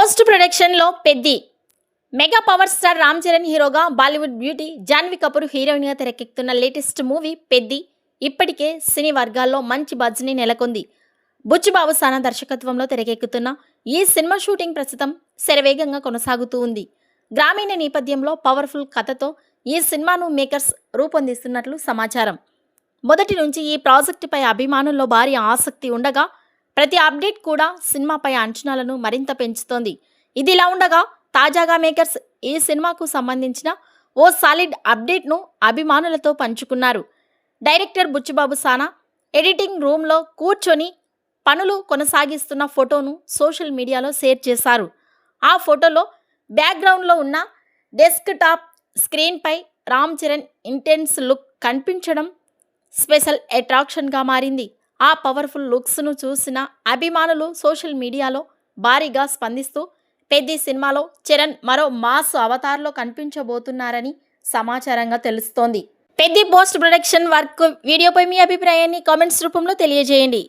Post production లో Peddi mega power star Ram Charan హీరోగా Bollywood beauty Janhvi Kapoor heroine గా తెరకెక్కుతున్న లేటెస్ట్ మూవీ పెద్ది ఇప్పటికే సినీ వర్గాల్లో మంచి బజ్ ని నెలకొంది. బుచ్చిబాబు సానా దర్శకత్వంలో తెరకెక్కుతున్న ఈ సినిమా షూటింగ్ ప్రస్తుతం శరవేగంగా కొనసాగుతూ ఉంది. గ్రామీణ నేపథ్యంలో పవర్ఫుల్ కథతో ఈ సినిమాను మేకర్స్ రూపొందిస్తున్నట్లు సమాచారం. మొదటి నుంచి ఈ ప్రాజెక్టుపై అభిమానుల్లో భారీ ఆసక్తి ఉండగా ప్రతి అప్డేట్ కూడా సినిమాపై అంచనాలను మరింత పెంచుతోంది. ఇదిలా ఉండగా తాజాగా మేకర్స్ ఈ సినిమాకు సంబంధించిన ఓ సాలిడ్ అప్డేట్ను అభిమానులతో పంచుకున్నారు. డైరెక్టర్ బుచ్చిబాబు సానా ఎడిటింగ్ రూమ్లో కూర్చొని పనులు కొనసాగిస్తున్న ఫోటోను సోషల్ మీడియాలో షేర్ చేశారు. ఆ ఫోటోలో బ్యాక్గ్రౌండ్లో ఉన్న డెస్క్ టాప్ స్క్రీన్పై రామ్ చరణ్ ఇంటెన్స్ లుక్ కనిపించడం స్పెషల్ అట్రాక్షన్గా మారింది. ఆ పవర్ఫుల్ లుక్స్ను చూసిన అభిమానులు సోషల్ మీడియాలో భారీగా స్పందిస్తూ పెద్ది సినిమాలో చరణ్ మరో మాస్ అవతార్లో కనిపించబోతున్నారని సమాచారంగా తెలుస్తోంది. పెద్ది పోస్ట్ ప్రొడక్షన్ వర్క్ వీడియోపై మీ అభిప్రాయాన్ని కామెంట్స్ రూపంలో తెలియజేయండి.